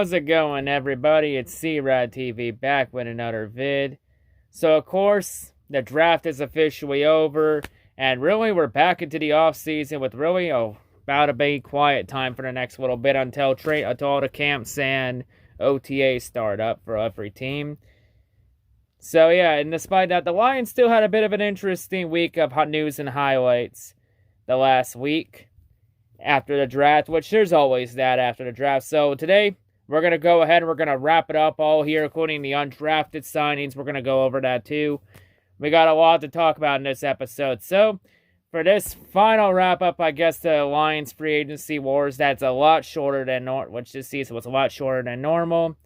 How's it going, everybody? It's C-RadTV back with another vid. So, of course, the draft is officially over, and really, we're back into the offseason with really about to be quiet time for the next little bit until all the camps and OTA start up for every team. So, yeah, and despite that, the Lions still had a bit of an interesting week of hot news and highlights the last week after the draft, which there's always that after the draft. So today, we're going to go ahead and we're going to wrap it up all here, including the undrafted signings. We're going to go over that too. We got a lot to talk about in this episode. So, for this final wrap-up, I guess, the Lions free agency wars, that's a lot shorter than normal, which this season was a lot shorter than normal.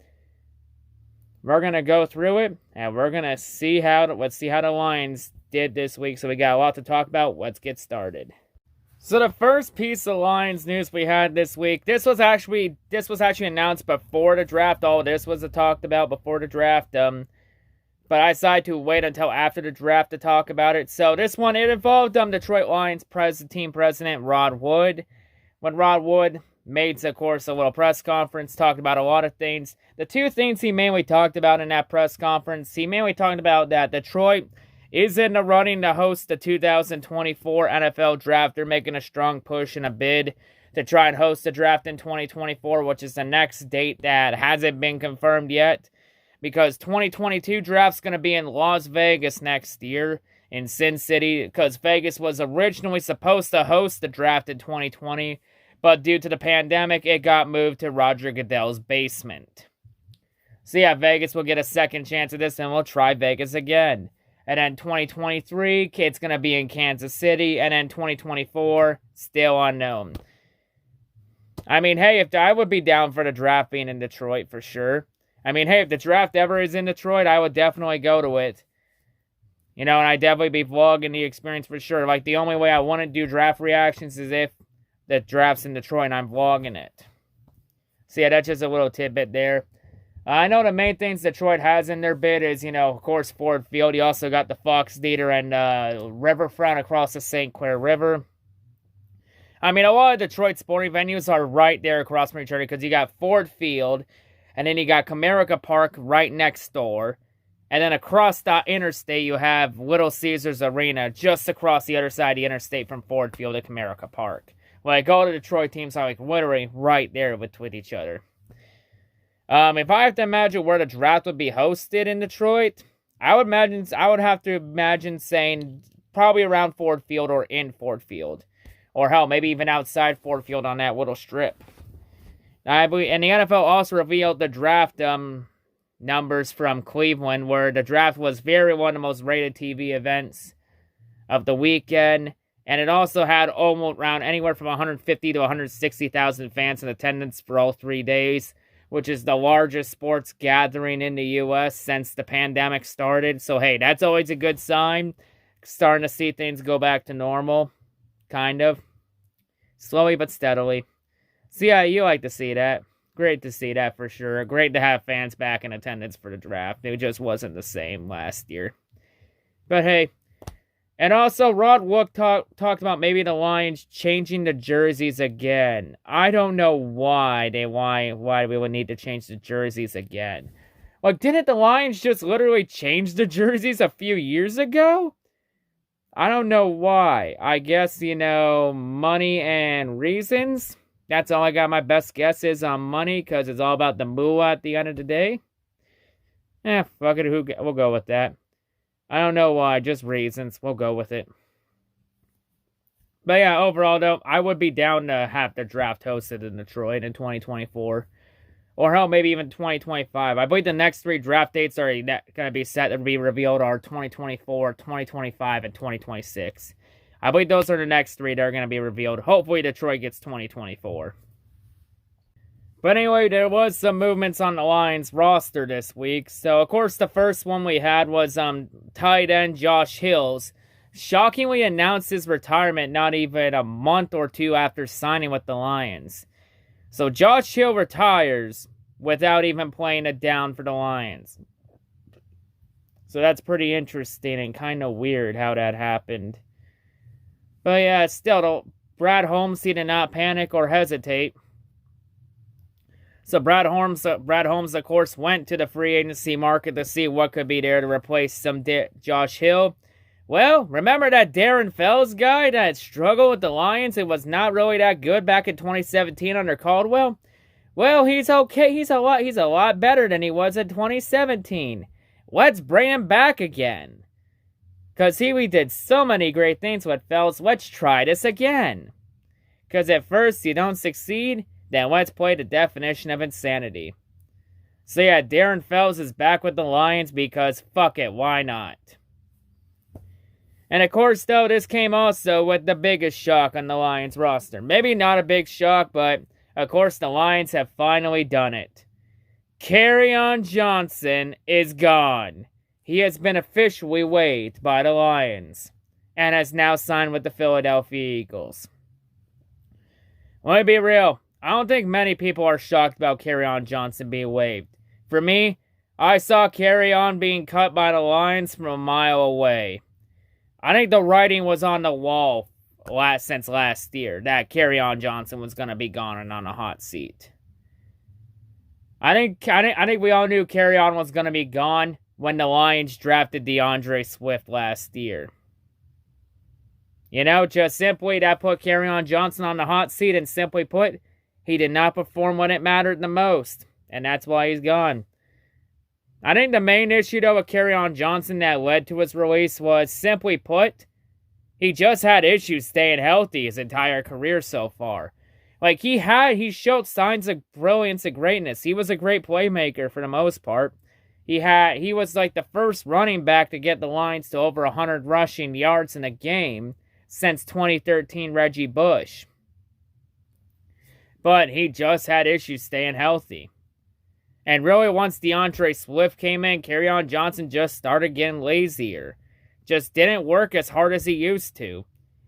We're going to go through it, and we're going to see let's see how the Lions did this week. So we got a lot to talk about. Let's get started. So the first piece of Lions news we had this week, this was actually announced before the draft. All this was talked about before the draft. But I decided to wait until after the draft to talk about it. So this one, it involved Detroit Lions team president Rod Wood. When Rod Wood made, of course, a little press conference, talked about a lot of things. The two things he mainly talked about in that press conference, he mainly talked about that Detroit is in the running to host the 2024 NFL Draft. They're making a strong push and a bid to try and host the draft in 2024, which is the next date that hasn't been confirmed yet, because 2022 draft's going to be in Las Vegas next year in Sin City, because Vegas was originally supposed to host the draft in 2020, but due to the pandemic, it got moved to Roger Goodell's basement. So yeah, Vegas will get a second chance at this, and we'll try Vegas again. And then 2023, it's going to be in Kansas City. And then 2024, still unknown. I mean, hey, if I would be down for the draft being in Detroit for sure. I mean, hey, if the draft ever is in Detroit, I would definitely go to it. You know, and I'd definitely be vlogging the experience for sure. Like, the only way I want to do draft reactions is if the draft's in Detroit and I'm vlogging it. So yeah, that's just a little tidbit there. I know the main things Detroit has in their bid is, of course, Ford Field. You also got the Fox Theater and riverfront across the St. Clair River. I mean, a lot of Detroit sporting venues are right there across from each other, because you got Ford Field, and then you got Comerica Park right next door. And then across the interstate, you have Little Caesars Arena just across the other side of the interstate from Ford Field to Comerica Park. Like, all the Detroit teams are like literally right there with each other. If I have to imagine where the draft would be hosted in Detroit, I would have to imagine saying probably around Ford Field or in Ford Field. Or hell, maybe even outside Ford Field on that little strip. And the NFL also revealed the draft numbers from Cleveland, where the draft was one of the most rated TV events of the weekend. And it also had almost around anywhere from 150 to 160,000 fans in attendance for all 3 days, which is the largest sports gathering in the U.S. since the pandemic started. So, hey, that's always a good sign. Starting to see things go back to normal, kind of. Slowly but steadily. So, yeah, you like to see that. Great to see that for sure. Great to have fans back in attendance for the draft. It just wasn't the same last year. But, hey. And also, Rod Wood talked about maybe the Lions changing the jerseys again. I don't know why we would need to change the jerseys again. Like, didn't the Lions just literally change the jerseys a few years ago? I don't know why. I guess, money and reasons. That's all I got. My best guess is on money, because it's all about the moolah at the end of the day. Fuck it. We'll go with that. I don't know why, just reasons. We'll go with it. But yeah, overall though, I would be down to have the draft hosted in Detroit in 2024. Or hell, maybe even 2025. I believe the next 3 draft dates are going to be set to be revealed are 2024, 2025, and 2026. I believe those are the next 3 that are going to be revealed. Hopefully Detroit gets 2024. But anyway, there was some movements on the Lions roster this week. So, of course, the first one we had was tight end Josh Hills. Shockingly announced his retirement not even a month or 2 after signing with the Lions. So, Josh Hill retires without even playing a down for the Lions. So, that's pretty interesting and kind of weird how that happened. But yeah, still, Brad Holmes, he did not panic or hesitate. So Brad Holmes, of course, went to the free agency market to see what could be there to replace some Josh Hill. Well, remember that Darren Fells guy that struggled with the Lions and was not really that good back in 2017 under Caldwell? Well, he's okay. He's a lot better than he was in 2017. Let's bring him back again. Because we did so many great things with Fells. Let's try this again. Because at first you don't succeed, then let's play the definition of insanity. So yeah, Darren Fells is back with the Lions because fuck it, why not? And of course, though, this came also with the biggest shock on the Lions roster. Maybe not a big shock, but of course the Lions have finally done it. Kerryon Johnson is gone. He has been officially waived by the Lions and has now signed with the Philadelphia Eagles. Let me be real. I don't think many people are shocked about Kerryon Johnson being waived. For me, I saw Kerryon being cut by the Lions from a mile away. I think the writing was on the wall since last year that Kerryon Johnson was going to be gone and on a hot seat. I think we all knew Kerryon was going to be gone when the Lions drafted DeAndre Swift last year. You know, just simply that put Kerryon Johnson on the hot seat, and simply put, he did not perform when it mattered the most, and that's why he's gone. I think the main issue, though, with Kerryon Johnson that led to his release was, simply put, he just had issues staying healthy his entire career so far. Like, he showed signs of brilliance and greatness. He was a great playmaker for the most part. He was like the first running back to get the Lions to over 100 rushing yards in a game since 2013 Reggie Bush. But he just had issues staying healthy. And really, once DeAndre Swift came in, Kerryon Johnson just started getting lazier. Just didn't work as hard as he used to.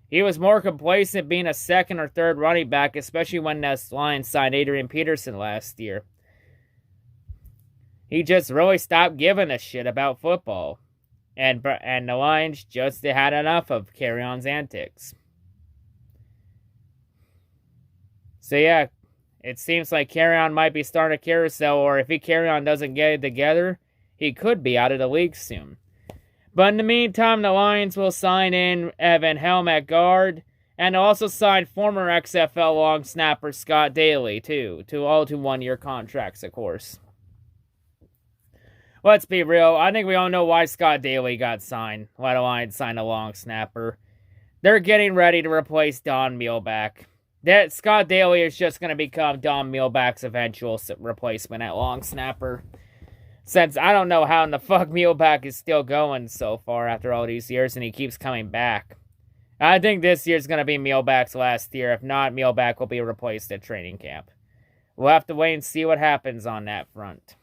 He was more complacent being a second or third running back, especially when the Lions signed Adrian Peterson last year. He just really stopped giving a shit about football. And the Lions just had enough of Kerryon's antics. So yeah, it seems like Kerryon might be starting a carousel, or if Kerryon doesn't get it together, he could be out of the league soon. But in the meantime, the Lions will sign in Evan Helm at guard, and also sign former XFL long snapper Scott Daly, too. All to one-year contracts, of course. Let's be real, I think we all know why Scott Daly got signed. Why the Lions signed a long snapper. They're getting ready to replace Don Muhlbach. Scott Daly is just going to become Don Muhlbach's eventual replacement at long snapper. Since I don't know how in the fuck Muhlbach is still going so far after all these years, and he keeps coming back. I think this year's going to be Muhlbach's last year. If not, Muhlbach will be replaced at training camp. We'll have to wait and see what happens on that front.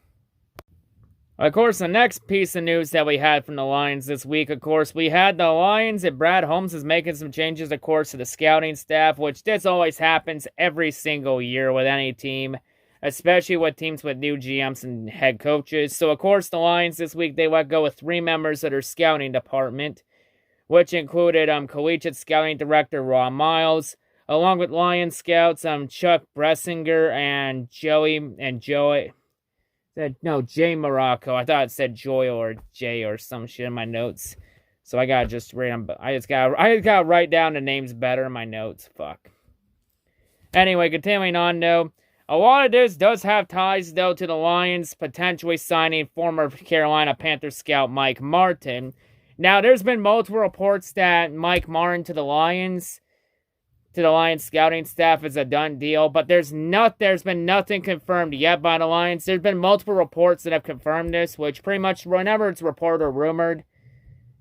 Of course, the next piece of news that we had from the Lions this week, of course, we had the Lions and Brad Holmes is making some changes, of course, to the scouting staff, which this always happens every single year with any team, especially with teams with new GMs and head coaches. So, of course, the Lions this week, they let go of 3 members of their scouting department, which included Collegiate Scouting Director Ron Miles, along with Lions scouts Chuck Bressinger and Jay Morocco. I thought it said Joy or Jay or some shit in my notes. So I gotta just gotta write down the names better in my notes. Fuck. Anyway, continuing on though. A lot of this does have ties though to the Lions potentially signing former Carolina Panthers scout Mike Martin. Now there's been multiple reports that Mike Martin to the Lions scouting staff is a done deal, but there's been nothing confirmed yet by the Lions. There's been multiple reports that have confirmed this, which pretty much whenever it's reported or rumored,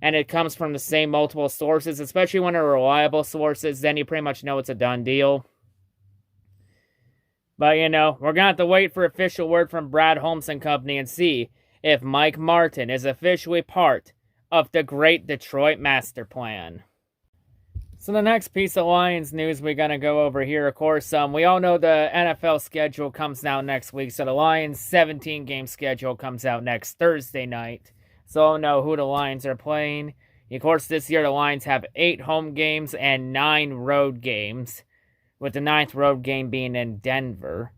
and it comes from the same multiple sources, especially when they're reliable sources, then you pretty much know it's a done deal. But, we're going to have to wait for official word from Brad Holmes and company and see if Mike Martin is officially part of the great Detroit Masterplan. So the next piece of Lions news we're going to go over here, of course, we all know the NFL schedule comes out next week, so the Lions' 17-game schedule comes out next Thursday night. So we'll know who the Lions are playing. Of course, this year the Lions have 8 home games and 9 road games, with the 9th road game being in Denver.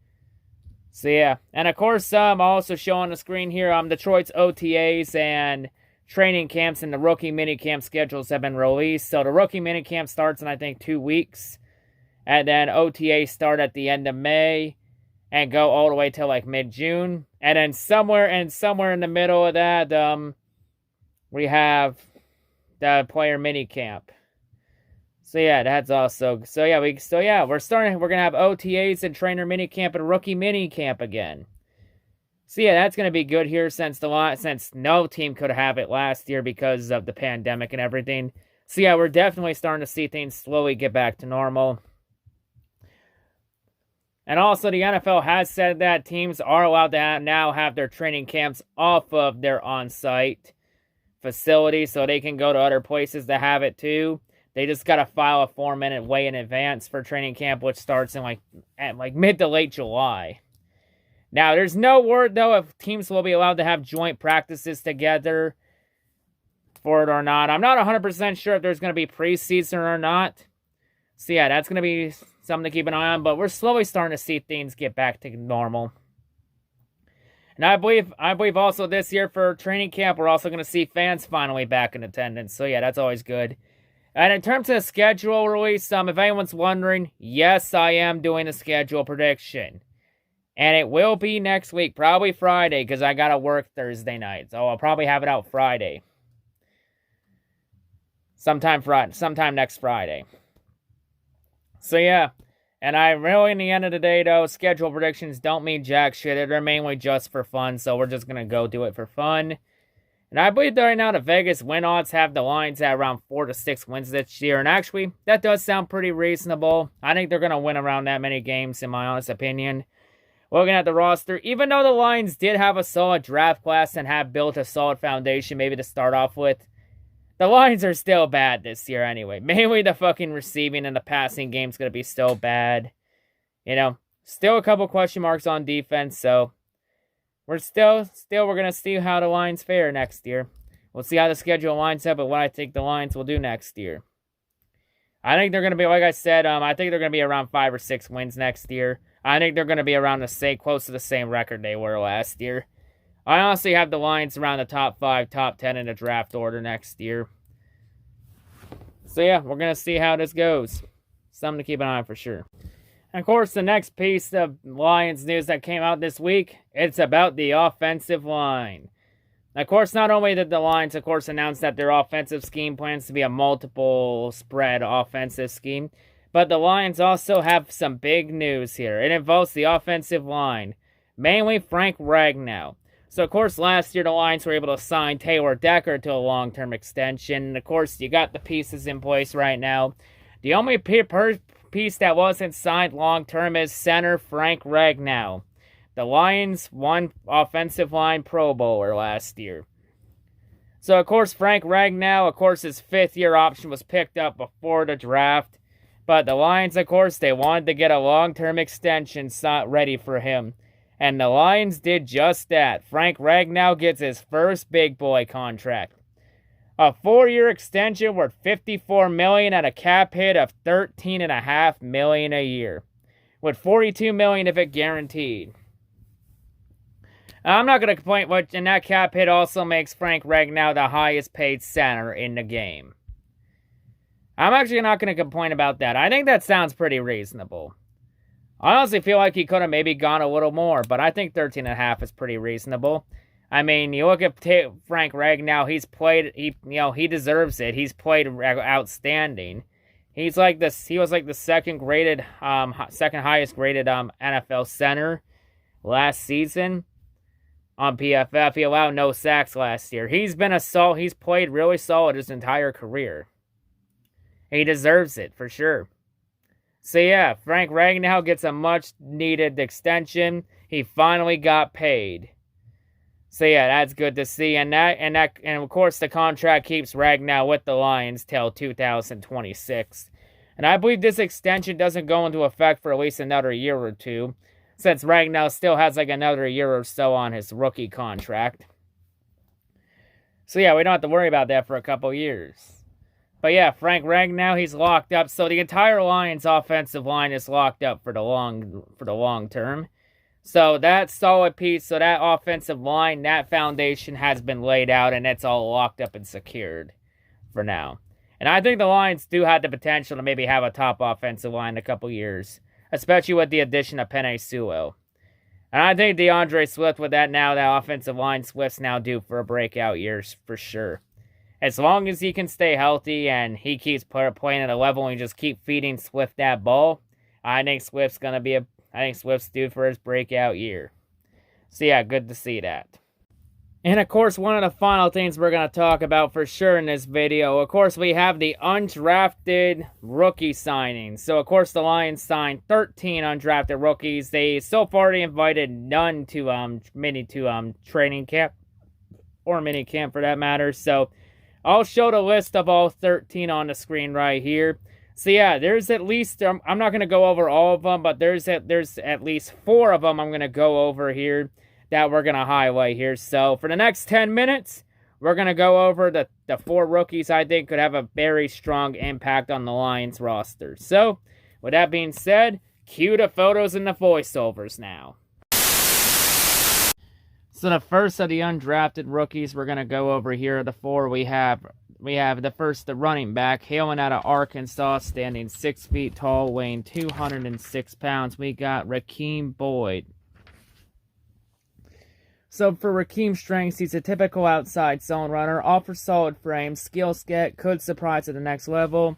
So yeah, and of course, I'll also show on the screen here, Detroit's OTAs and training camps and the rookie minicamp schedules have been released. So the rookie minicamp starts in, I think, 2 weeks. And then OTAs start at the end of May and go all the way till like mid-June. And then somewhere in the middle of that, we have the player minicamp. So yeah, that's also, we're gonna have OTAs and trainer minicamp and rookie minicamp again. So yeah, that's gonna be good here since no team could have it last year because of the pandemic and everything. So yeah, we're definitely starting to see things slowly get back to normal. And also, the NFL has said that teams are allowed to now have their training camps off of their on-site facility, so they can go to other places to have it too. They just got to file a 4-minute way in advance for training camp, which starts in like mid to late July. Now, there's no word, though, if teams will be allowed to have joint practices together for it or not. I'm not 100% sure if there's going to be preseason or not. So, yeah, that's going to be something to keep an eye on. But we're slowly starting to see things get back to normal. And I believe also this year for training camp, we're also going to see fans finally back in attendance. So, yeah, that's always good. And in terms of the schedule release, if anyone's wondering, yes, I am doing a schedule prediction. And it will be next week, probably Friday, because I got to work Thursday night. So I'll probably have it out Friday. Sometime next Friday. So yeah, and in the end of the day, though, schedule predictions don't mean jack shit. They're mainly just for fun, so we're just going to go do it for fun. And I believe that right now the Vegas win odds have the Lions at around 4 to 6 wins this year. And actually, that does sound pretty reasonable. I think they're going to win around that many games, in my honest opinion. Looking at the roster, even though the Lions did have a solid draft class and have built a solid foundation maybe to start off with, the Lions are still bad this year anyway. Mainly the fucking receiving and the passing game's going to be still bad. Still a couple question marks on defense, so we're going to see how the Lions fare next year. We'll see how the schedule lines up and what I think the Lions will do next year. I think they're going to be, like I said, I think they're going to be around 5 or 6 wins next year. I think they're going to be around close to the same record they were last year. I honestly have the Lions around the top 5, top 10 in the draft order next year. So yeah, we're going to see how this goes. Something to keep an eye on for sure. And of course, the next piece of Lions news that came out this week, it's about the offensive line. Of course, not only did the Lions, of course, announce that their offensive scheme plans to be a multiple spread offensive scheme, but the Lions also have some big news here. It involves the offensive line, mainly Frank Ragnow. So, of course, last year the Lions were able to sign Taylor Decker to a long-term extension. And, of course, you got the pieces in place right now. The only piece that wasn't signed long-term is center Frank Ragnow. The Lions won offensive line Pro Bowler last year. So, of course, Frank Ragnow, of course, his 5th-year option was picked up before the draft. But the Lions, of course, they wanted to get a long-term extension ready for him. And the Lions did just that. Frank Ragnow gets his first big boy contract. A 4-year extension worth $54 million at a cap hit of $13.5 million a year, with $42 million of it guaranteed. I'm not going to complain, and that cap hit also makes Frank Ragnow the highest paid center in the game. I'm actually not going to complain about that. I think that sounds pretty reasonable. I honestly feel like he could have maybe gone a little more, but I think 13.5 is pretty reasonable. I mean, you look at Frank Ragnow, he deserves it. He's played outstanding. He was like the second highest graded NFL center last season on PFF. He allowed no sacks last year. He's played really solid his entire career. He deserves it for sure. So yeah, Frank Ragnow gets a much-needed extension. He finally got paid. So yeah, that's good to see. And of course, the contract keeps Ragnow with the Lions till 2026. And I believe this extension doesn't go into effect for at least another year or two, since Ragnow still has like another year or so on his rookie contract. So yeah, we don't have to worry about that for a couple years. But yeah, Frank Ragnow, he's locked up. So the entire Lions offensive line is locked up for the long term. So that solid piece, so that offensive line, that foundation has been laid out, and it's all locked up and secured for now. And I think the Lions do have the potential to maybe have a top offensive line in a couple years, especially with the addition of Penei Sewell. And I think DeAndre Swift, with that now, that offensive line, Swift's now due for a breakout year for sure. As long as he can stay healthy and he keeps playing at a level and just keep feeding Swift that ball, I think Swift's due for his breakout year. So yeah, good to see that. And of course, one of the final things we're going to talk about for sure in this video, of course, we have the undrafted rookie signings. So of course, the Lions signed 13 undrafted rookies. They so far already invited none to training camp or mini camp for that matter. So I'll show the list of all 13 on the screen right here. So yeah, there's at least, I'm not going to go over all of them, but there's at least 4 of them I'm going to go over here that we're going to highlight here. So for the next 10 minutes, we're going to go over the 4 rookies I think could have a very strong impact on the Lions roster. So with that being said, cue the photos and the voiceovers now. So the first of the undrafted rookies we're going to go over here, the 4 we have the running back, hailing out of Arkansas, standing 6 feet tall, weighing 206 pounds. We got Rakeem Boyd. So for Rakeem's strengths, he's a typical outside zone runner, offers solid frame, skill set, could surprise at the next level.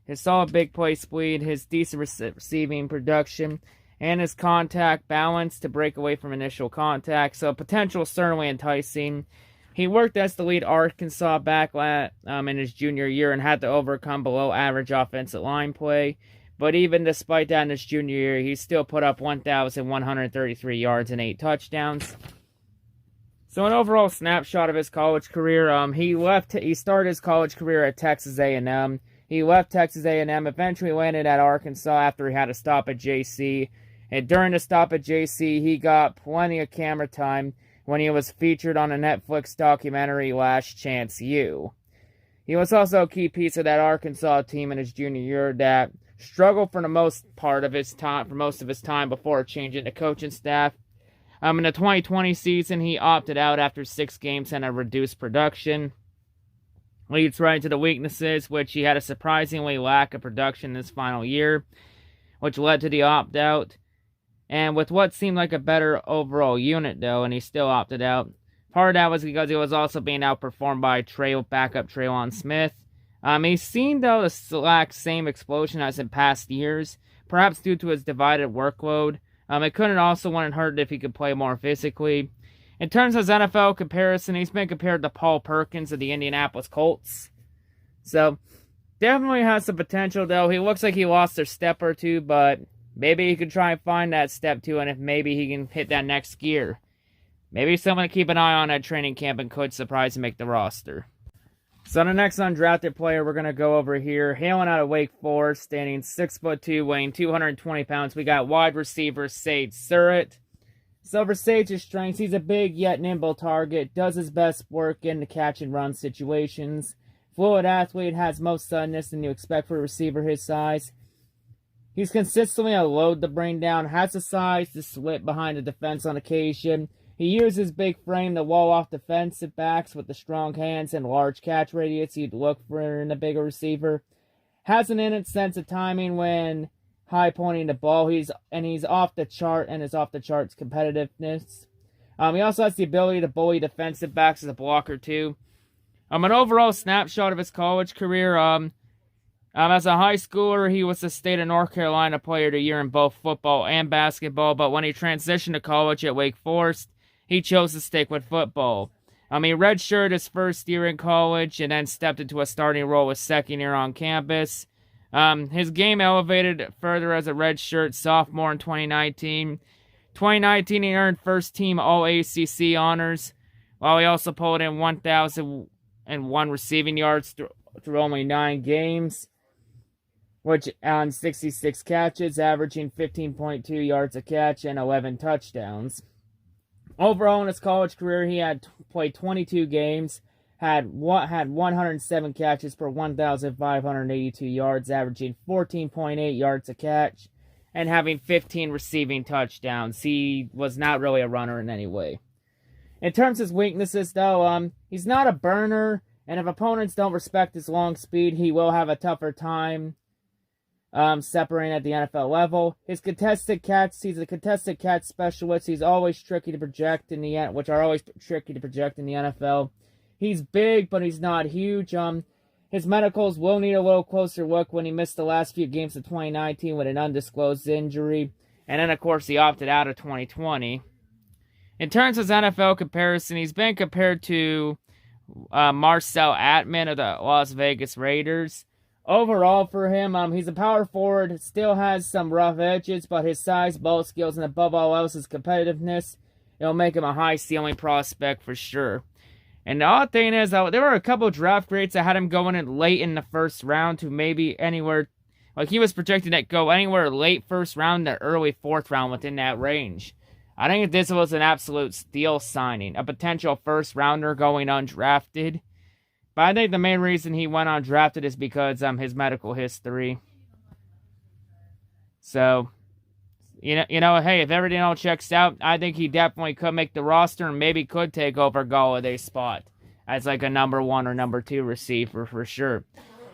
His solid big play speed, his decent receiving production, and his contact balance to break away from initial contact. So potential certainly enticing. He worked as the lead Arkansas back in his junior year and had to overcome below average offensive line play. But even despite that in his junior year, he still put up 1,133 yards and 8 touchdowns. So an overall snapshot of his college career, he started his college career at Texas A&M. He left Texas A&M, eventually landed at Arkansas after he had a stop at JC. And during the stop at JC, he got plenty of camera time when he was featured on a Netflix documentary, Last Chance U. He was also a key piece of that Arkansas team in his junior year that struggled for most of his time before changing the coaching staff. In the 2020 season, he opted out after 6 games and a reduced production. Leads right into the weaknesses, which he had a surprisingly lack of production this final year, which led to the opt-out. And with what seemed like a better overall unit, though, and he still opted out. Part of that was because he was also being outperformed by backup Traylon Smith. He seemed, though, to lack same explosion as in past years, perhaps due to his divided workload. It couldn't wouldn't hurt if he could play more physically. In terms of his NFL comparison, he's been compared to Paul Perkins of the Indianapolis Colts. So, definitely has some potential, though. He looks like he lost a step or two, but maybe he could try and find that step, too, and if maybe he can hit that next gear. Maybe someone to keep an eye on at training camp and could surprise and make the roster. So the next undrafted player we're going to go over here, hailing out of Wake Forest, standing 6'2", weighing 220 pounds, we got wide receiver Sage Surratt. So for Sage's strengths, he's a big yet nimble target, does his best work in the catch and run situations. Fluid athlete, has most suddenness than you expect for a receiver his size. He's consistently a load to bring down, has the size to slip behind the defense on occasion. He uses his big frame to wall off defensive backs with the strong hands and large catch radius you'd look for in a bigger receiver. Has an innate sense of timing when high pointing the ball. He's off the chart and is off the charts competitiveness. He also has the ability to bully defensive backs as a blocker too. An overall snapshot of his college career. As a high schooler, he was the state of North Carolina player of the year in both football and basketball. But when he transitioned to college at Wake Forest, he chose to stick with football. He redshirted his first year in college and then stepped into a starting role his second year on campus. His game elevated further as a redshirt sophomore in 2019. 2019, he earned first-team All-ACC honors, while he also pulled in 1,001 receiving yards through only 9 games, which on 66 catches, averaging 15.2 yards a catch and 11 touchdowns. Overall, in his college career, he had played 22 games, had 107 catches for 1,582 yards, averaging 14.8 yards a catch, and having 15 receiving touchdowns. He was not really a runner in any way. In terms of his weaknesses, though, he's not a burner, and if opponents don't respect his long speed, he will have a tougher time separating at the NFL level. His contested catch, he's a contested catch specialist. He's always tricky to project in the which are always tricky to project in the NFL. He's big, but he's not huge. His medicals will need a little closer look when he missed the last few games of 2019 with an undisclosed injury. And then, of course, he opted out of 2020. In terms of his NFL comparison, he's been compared to Marcel Attman of the Las Vegas Raiders. Overall for him, he's a power forward, still has some rough edges, but his size, ball skills, and above all else, his competitiveness, it'll make him a high ceiling prospect for sure. And the odd thing is, there were a couple draft grades that had him going in late in the first round to maybe anywhere, like he was projected to go anywhere late first round to early fourth round within that range. I think this was an absolute steal signing, a potential first rounder going undrafted. But I think the main reason he went undrafted is because his medical history. So, you know, hey, if everything all checks out, I think he definitely could make the roster and maybe could take over Galladay's spot as like a number 1 or number 2 receiver for sure.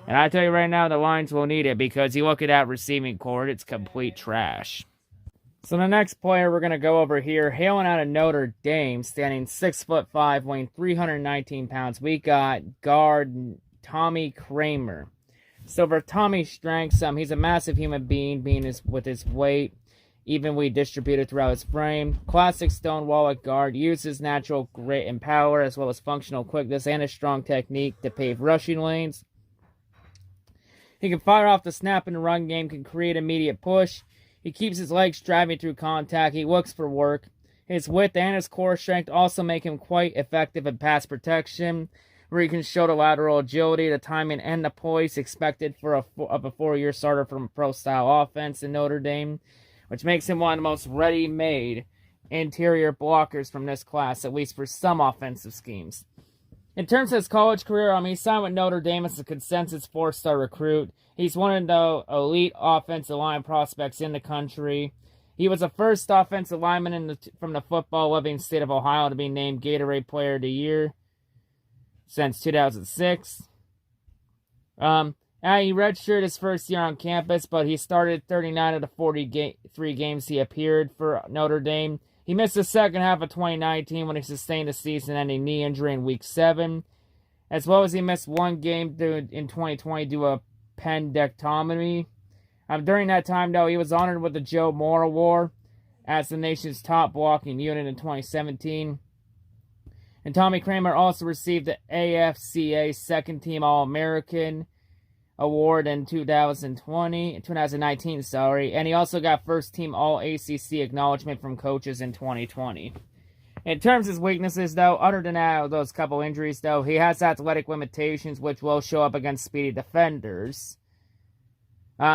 And I tell you right now, the Lions will need it because you look at that receiving core, it's complete trash. So the next player we're going to go over here, hailing out of Notre Dame, standing 6'5", weighing 319 pounds, we got guard Tommy Kramer. So for Tommy's strengths, he's a massive human being, with his weight evenly distributed throughout his frame. Classic stonewall at guard, uses natural grit and power, as well as functional quickness and a strong technique to pave rushing lanes. He can fire off the snap in the run game, can create immediate push. He keeps his legs driving through contact. He looks for work. His width and his core strength also make him quite effective in pass protection, where he can show the lateral agility, the timing, and the poise expected of a 4-year starter from a pro-style offense in Notre Dame, which makes him one of the most ready-made interior blockers from this class, at least for some offensive schemes. In terms of his college career, he signed with Notre Dame as a consensus 4-star recruit. He's one of the elite offensive line prospects in the country. He was the first offensive lineman from the football-loving state of Ohio to be named Gatorade Player of the Year since 2006. He redshirted his first year on campus, but he started 39 of the 43 games he appeared for Notre Dame. He missed the second half of 2019 when he sustained a season-ending knee injury in Week 7, as well as he missed one game in 2020 due to a appendectomy. During that time, though, he was honored with the Joe Moore Award as the nation's top blocking unit in 2017. And Tommy Kramer also received the AFCA Second Team All-American Award in 2019, and he also got First Team All-ACC acknowledgement from coaches in 2020. In terms of his weaknesses, though, other than those couple injuries, though, he has athletic limitations, which will show up against speedy defenders.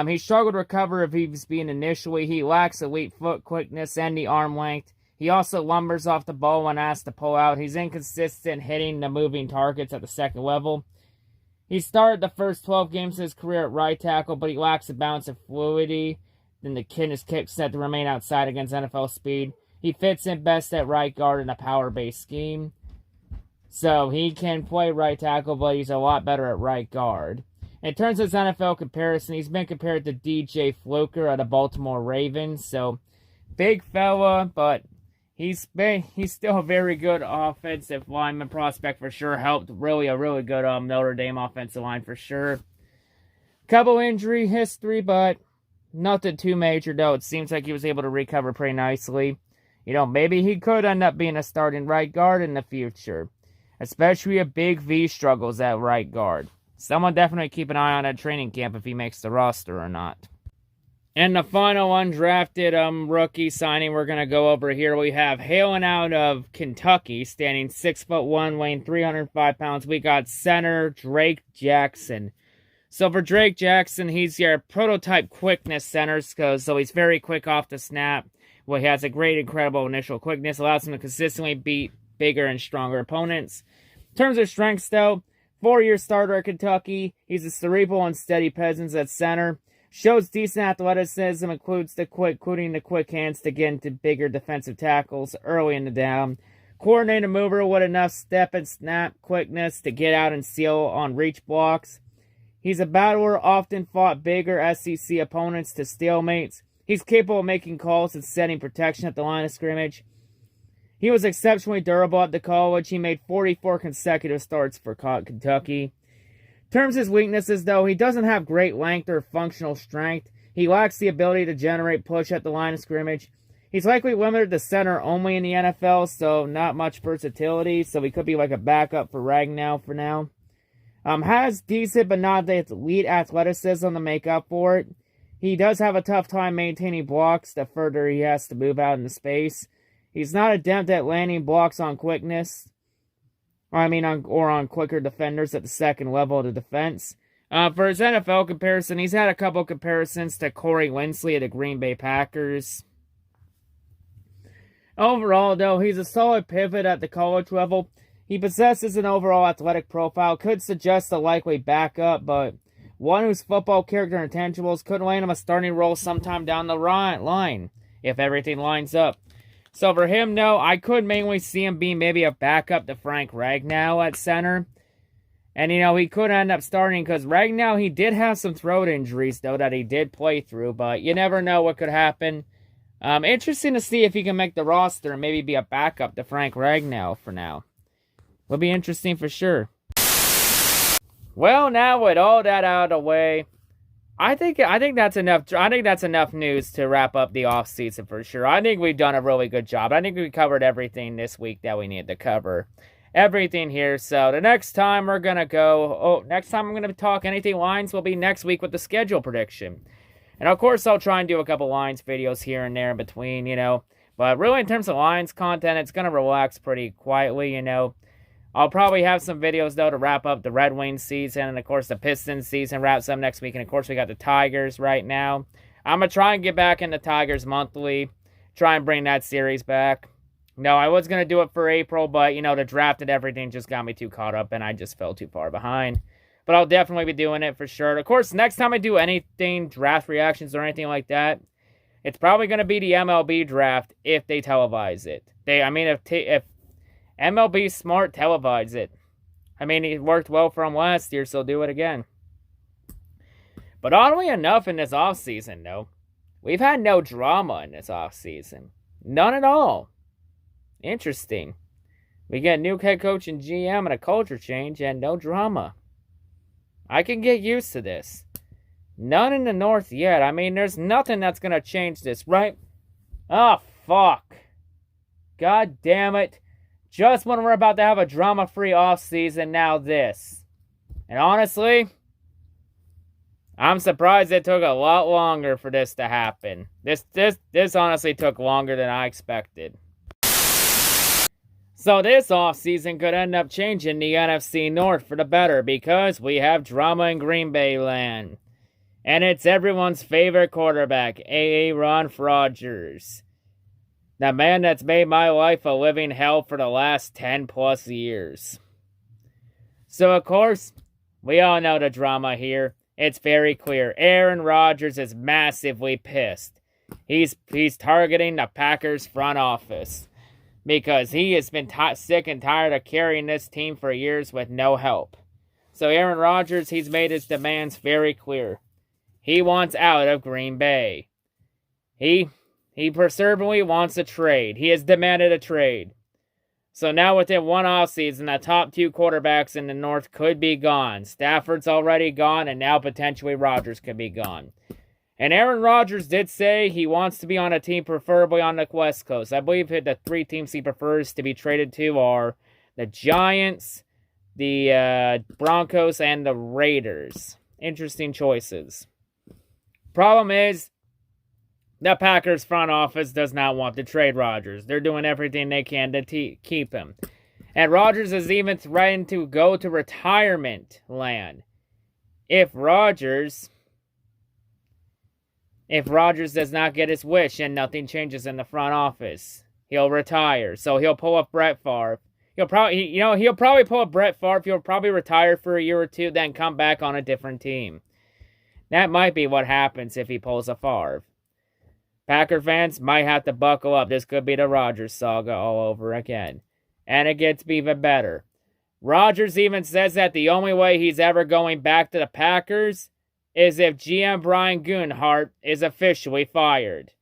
He struggled to recover if he was being initially. He lacks elite foot quickness and the arm length. He also lumbers off the ball when asked to pull out. He's inconsistent hitting the moving targets at the second level. He started the first 12 games of his career at right tackle, but he lacks a balance of fluidity. Then the his kick set to remain outside against NFL speed. He fits in best at right guard in a power-based scheme. So he can play right tackle, but he's a lot better at right guard. In terms of his NFL comparison, he's been compared to DJ Fluker of the Baltimore Ravens. So big fella, but he's still a very good offensive lineman prospect for sure. Helped a really good Notre Dame offensive line for sure. Couple injury history, but nothing too major though. It seems like he was able to recover pretty nicely. Maybe he could end up being a starting right guard in the future. Especially if Big V struggles at right guard. Someone definitely keep an eye on at training camp if he makes the roster or not. And the final undrafted rookie signing we're going to go over here, we have hailing out of Kentucky, standing 6'1", weighing 305 pounds. We got center Drake Jackson. So for Drake Jackson, he's your prototype quickness center, so he's very quick off the snap. Well, he has a great, incredible initial quickness, allows him to consistently beat bigger and stronger opponents. In terms of strengths, though, 4-year starter at Kentucky. He's a cerebral and steady presence at center. Shows decent athleticism, including the quick hands to get into bigger defensive tackles early in the down. Coordinated mover with enough step and snap quickness to get out and seal on reach blocks. He's a battler, often fought bigger SEC opponents to stalemates. He's capable of making calls and setting protection at the line of scrimmage. He was exceptionally durable at the college. He made 44 consecutive starts for Kentucky. In terms of his weaknesses, though, he doesn't have great length or functional strength. He lacks the ability to generate push at the line of scrimmage. He's likely limited to center only in the NFL, so not much versatility. So he could be like a backup for Ragnow for now. Has decent but not the elite athleticism to make up for it. He does have a tough time maintaining blocks the further he has to move out into space. He's not adept at landing blocks on quickness. Or on quicker defenders at the second level of the defense. For his NFL comparison, he's had a couple comparisons to Corey Linsley of the Green Bay Packers. Overall, though, he's a solid pivot at the college level. He possesses an overall athletic profile, could suggest a likely backup, but one whose football character and intangibles could land him a starting role sometime down the line, if everything lines up. So for him, no, I could mainly see him being maybe a backup to Frank Ragnow at center. And, he could end up starting because Ragnow, he did have some throat injuries, though, that he did play through. But you never know what could happen. Interesting to see if he can make the roster and maybe be a backup to Frank Ragnow for now. Will be interesting for sure. Well, now with all that out of the way, I think that's enough. I think that's enough news to wrap up the offseason for sure. I think we've done a really good job. I think we covered everything this week that we needed to cover. Everything here. So the next time we're going to next time I'm going to talk anything Lions will be next week with the schedule prediction. And of course, I'll try and do a couple Lions videos here and there in between, But really, in terms of Lions content, it's going to relax pretty quietly, I'll probably have some videos, though, to wrap up the Red Wings season. And, of course, the Pistons season wraps up next week. And, of course, we got the Tigers right now. I'm going to try and get back into Tigers monthly. Try and bring that series back. No, I was going to do it for April. But, the draft and everything just got me too caught up. And I just fell too far behind. But I'll definitely be doing it for sure. Of course, next time I do anything, draft reactions or anything like that, it's probably going to be the MLB draft if they televise it. If MLB Smart televise it. It worked well for them last year, so do it again. But oddly enough, in this offseason, though, we've had no drama in this offseason. None at all. Interesting. We get a new head coach and GM and a culture change and no drama. I can get used to this. None in the North yet. There's nothing that's going to change this, right? Oh, fuck. God damn it. Just when we're about to have a drama-free offseason, now this. And honestly, I'm surprised it took a lot longer for this to happen. This honestly took longer than I expected. So this offseason could end up changing the NFC North for the better because we have drama in Green Bay land. And it's everyone's favorite quarterback, Aaron Rodgers. The man that's made my life a living hell for the last 10 plus years. So, of course, we all know the drama here. It's very clear. Aaron Rodgers is massively pissed. He's targeting the Packers front office because he has been sick and tired of carrying this team for years with no help. So, Aaron Rodgers, he's made his demands very clear. He wants out of Green Bay. He perseveringly wants a trade. He has demanded a trade. So now within one offseason, the top two quarterbacks in the North could be gone. Stafford's already gone, and now potentially Rodgers could be gone. And Aaron Rodgers did say he wants to be on a team preferably on the West Coast. I believe the three teams he prefers to be traded to are the Giants, the Broncos, and the Raiders. Interesting choices. Problem is, the Packers front office does not want to trade Rodgers. They're doing everything they can to keep him. And Rodgers is even threatened to go to retirement land. If Rodgers does not get his wish and nothing changes in the front office, he'll retire. So he'll pull up Brett Favre. He'll probably pull up Brett Favre. He'll probably retire for a year or two, then come back on a different team. That might be what happens if he pulls a Favre. Packer fans might have to buckle up. This could be the Rodgers saga all over again. And it gets even better. Rodgers even says that the only way he's ever going back to the Packers is if GM Brian Gutekunst is officially fired.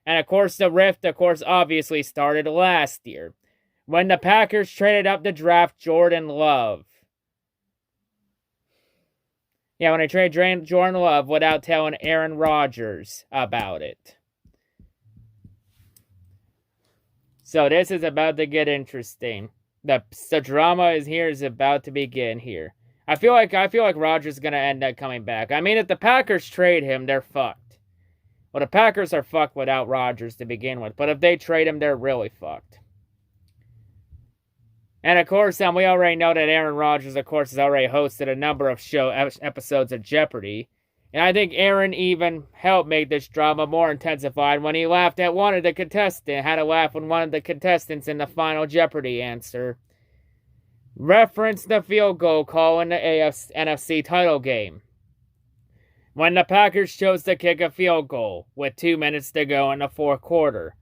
And of course, the rift, obviously started last year, when the Packers traded up to draft Jordan Love. Yeah, when they traded Jordan Love without telling Aaron Rodgers about it. So this is about to get interesting. The drama is about to begin here. I feel like Rodgers is gonna end up coming back. I mean, if the Packers trade him, they're fucked. Well, the Packers are fucked without Rodgers to begin with, but if they trade him, they're really fucked. And of course, we already know that Aaron Rodgers, of course, has already hosted a number of episodes of Jeopardy. And I think Aaron even helped make this drama more intensified when he laughed at one of the contestants, had a laugh when one of the contestants in the final Jeopardy answer referenced the field goal call in the NFC title game, when the Packers chose to kick a field goal with 2 minutes to go in the fourth quarter,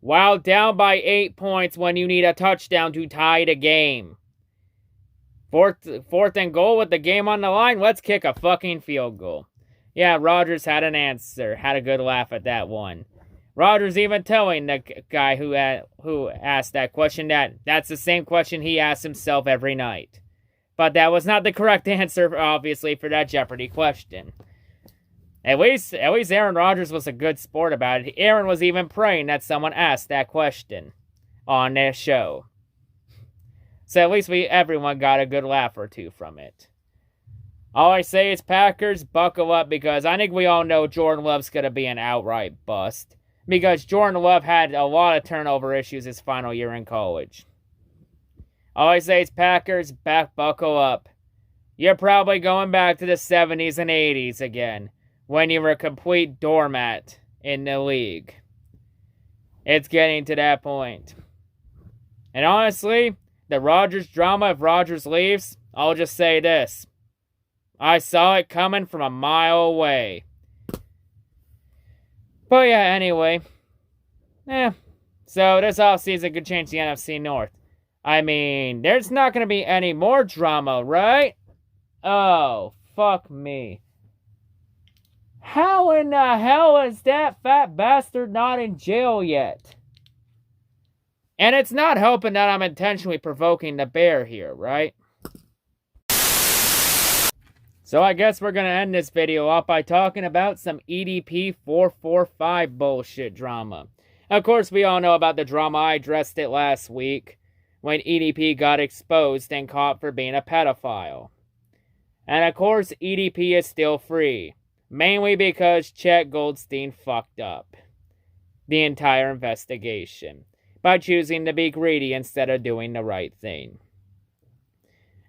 while down by 8 points when you need a touchdown to tie the game. Fourth and goal with the game on the line, let's kick a fucking field goal. Yeah, Rodgers had an answer, had a good laugh at that one. Rodgers even telling the guy who asked that question that's the same question he asks himself every night. But that was not the correct answer, obviously, for that Jeopardy question. At least Aaron Rodgers was a good sport about it. Aaron was even praying that someone asked that question on their show. So at least everyone got a good laugh or two from it. All I say is, Packers, buckle up, because I think we all know Jordan Love's going to be an outright bust. Because Jordan Love had a lot of turnover issues his final year in college. All I say is, Packers, buckle up. You're probably going back to the 70s and 80s again, when you were a complete doormat in the league. It's getting to that point. And honestly, the Rodgers drama, if Rodgers leaves, I'll just say this. I saw it coming from a mile away. But yeah, anyway. So this offseason could change the NFC North. I mean, there's not going to be any more drama, right? Oh, fuck me. How in the hell is that fat bastard not in jail yet? And it's not helping that I'm intentionally provoking the bear here, right? So I guess we're going to end this video off by talking about some EDP 445 bullshit drama. Of course, we all know about the drama. I addressed it last week when EDP got exposed and caught for being a pedophile. And of course, EDP is still free. Mainly because Chet Goldstein fucked up the entire investigation by choosing to be greedy instead of doing the right thing.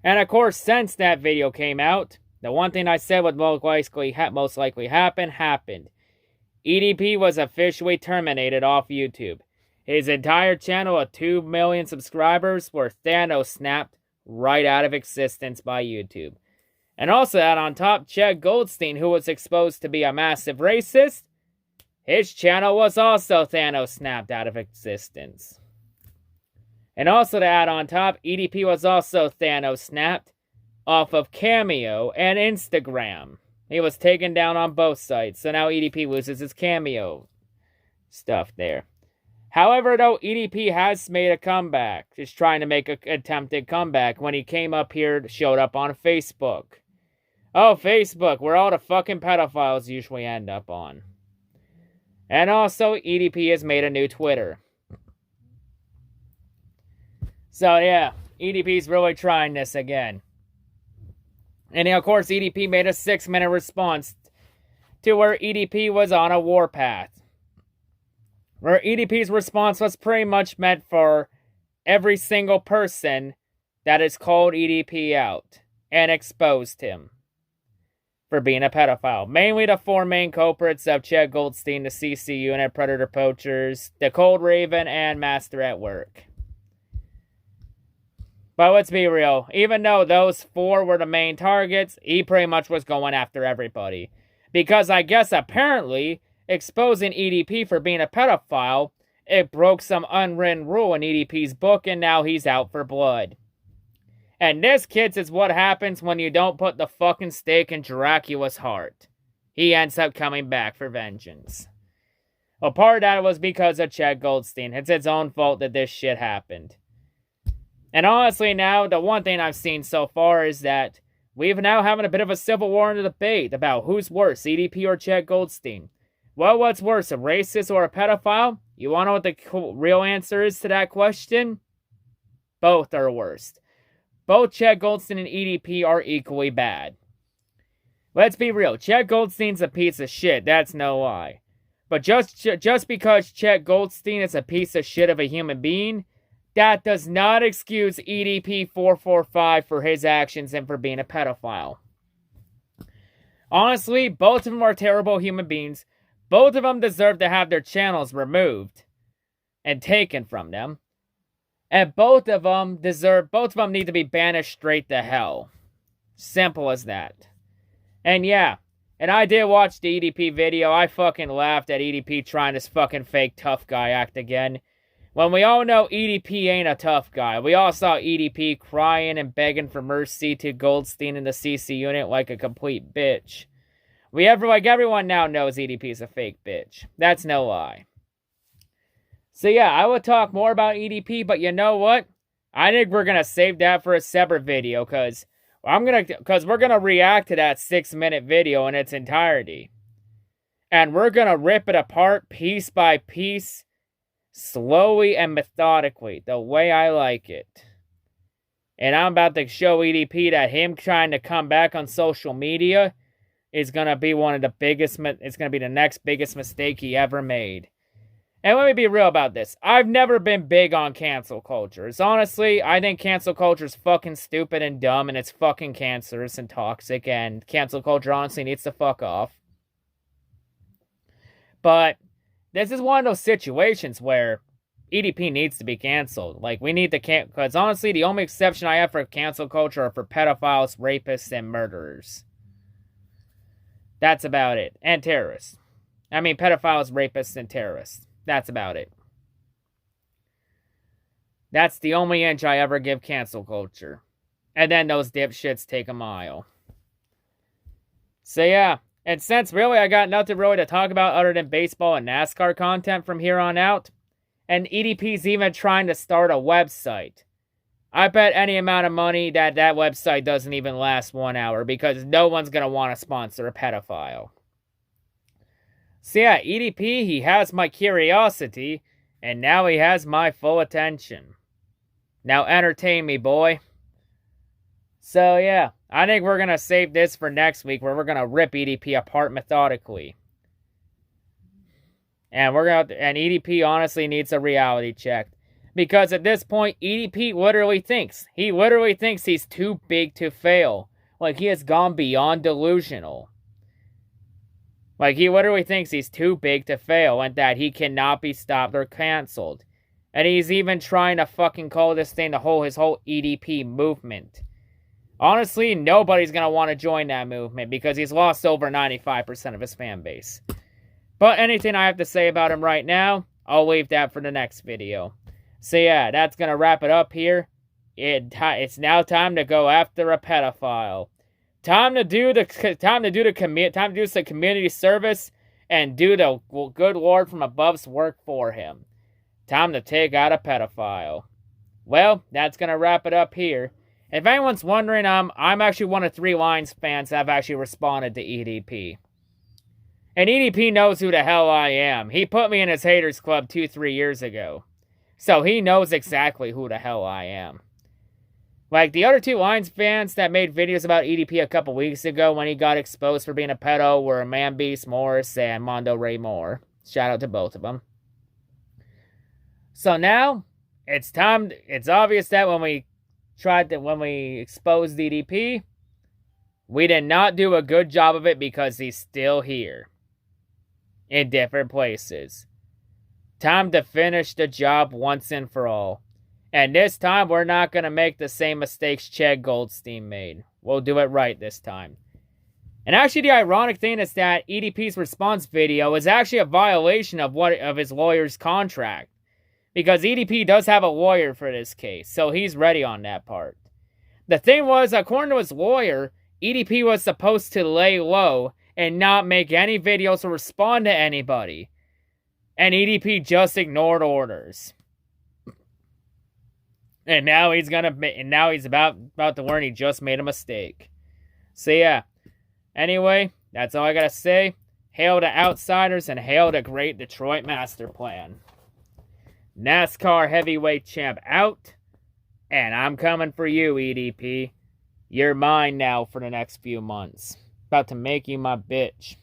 And of course, since that video came out, the one thing I said would most likely happen, happened. EDP was officially terminated off YouTube. His entire channel of 2 million subscribers were Thanos snapped right out of existence by YouTube. And also add on top, Chet Goldstein, who was exposed to be a massive racist, his channel was also Thanos snapped out of existence. And also to add on top, EDP was also Thanos snapped off of Cameo and Instagram. He was taken down on both sites, so now EDP loses his Cameo stuff there. However, though, EDP has made a comeback. He's trying to make an attempted comeback when he came up here, showed up on Facebook. Oh, Facebook, where all the fucking pedophiles usually end up on. And also, EDP has made a new Twitter. So, yeah, EDP's really trying this again. And, of course, EDP made a 6-minute response to where EDP was on a warpath. Where EDP's response was pretty much meant for every single person that has called EDP out and exposed him for being a pedophile. Mainly the 4 main culprits of Chet Goldstein, the CC Unit, Predator Poachers, the Cold Raven, and Master at Work. But let's be real, even though those 4 were the main targets, he pretty much was going after everybody. Because I guess apparently exposing EDP for being a pedophile, it broke some unwritten rule in EDP's book, and now he's out for blood. And this, kids, is what happens when you don't put the fucking stake in Dracula's heart. He ends up coming back for vengeance. Well, part of that was because of Chet Goldstein. It's his own fault that this shit happened. And honestly now, the one thing I've seen so far is that we've now having a bit of a civil war in the debate about who's worse, EDP or Chet Goldstein. Well, what's worse, a racist or a pedophile? You want to know what the real answer is to that question? Both are worst. Both Chet Goldstein and EDP are equally bad. Let's be real, Chet Goldstein's a piece of shit, that's no lie. But just because Chet Goldstein is a piece of shit of a human being, that does not excuse EDP 445 for his actions and for being a pedophile. Honestly, both of them are terrible human beings. Both of them deserve to have their channels removed and taken from them. And both of them need to be banished straight to hell. Simple as that. And yeah, and I did watch the EDP video. I fucking laughed at EDP trying this fucking fake tough guy act again. When we all know EDP ain't a tough guy. We all saw EDP crying and begging for mercy to Goldstein in the CC unit like a complete bitch. Everyone now knows EDP is a fake bitch. That's no lie. So yeah, I will talk more about EDP, but you know what? I think we're gonna save that for a separate video, cause we're gonna react to that 6-minute video in its entirety. And we're gonna rip it apart piece by piece, slowly and methodically, the way I like it. And I'm about to show EDP that him trying to come back on social media is gonna be it's gonna be the next biggest mistake he ever made. And let me be real about this. I've never been big on cancel culture. Honestly, I think cancel culture is fucking stupid and dumb, and it's fucking cancerous and toxic, and cancel culture honestly needs to fuck off. But this is one of those situations where EDP needs to be canceled. Like, we need to because honestly, the only exception I have for cancel culture are for pedophiles, rapists, and murderers. That's about it. And terrorists. I mean, pedophiles, rapists, and terrorists. That's about it. That's the only inch I ever give cancel culture. And then those dipshits take a mile. So yeah. And since really I got nothing really to talk about other than baseball and NASCAR content from here on out, and EDP's even trying to start a website, I bet any amount of money that website doesn't even last 1 hour because no one's going to want to sponsor a pedophile. So yeah, EDP, he has my curiosity, and now he has my full attention. Now entertain me, boy. So yeah, I think we're going to save this for next week where we're going to rip EDP apart methodically. And EDP honestly needs a reality check. Because at this point, EDP literally thinks he's too big to fail. Like, he has gone beyond delusional. Like, he literally thinks he's too big to fail and that he cannot be stopped or canceled. And he's even trying to fucking call this thing his whole EDP movement. Honestly, nobody's going to want to join that movement because he's lost over 95% of his fan base. But anything I have to say about him right now, I'll leave that for the next video. So yeah, that's going to wrap it up here. It's now time to go after a pedophile. Time to do some community service and do the good Lord from above's work for him. Time to take out a pedophile. Well, that's going to wrap it up here. If anyone's wondering, I'm actually one of 3 Lions fans that have actually responded to EDP. And EDP knows who the hell I am. He put me in his haters club 2-3 years ago. So he knows exactly who the hell I am. Like, the other 2 Lions fans that made videos about EDP a couple weeks ago when he got exposed for being a pedo were Man Beast Morris and Mondo Ray Moore. Shout out to both of them. So now, it's obvious that when we exposed EDP, we did not do a good job of it because he's still here. In different places. Time to finish the job once and for all. And this time, we're not going to make the same mistakes Chet Goldstein made. We'll do it right this time. And actually, the ironic thing is that EDP's response video is actually a violation of his lawyer's contract. Because EDP does have a lawyer for this case, so he's ready on that part. The thing was, according to his lawyer, EDP was supposed to lay low and not make any videos or respond to anybody. And EDP just ignored orders. And now he's about to learn he just made a mistake. So yeah. Anyway, that's all I gotta say. Hail to Outsiders and hail to Great Detroit Masterplan. NASCAR heavyweight champ out. And I'm coming for you, EDP. You're mine now for the next few months. About to make you my bitch.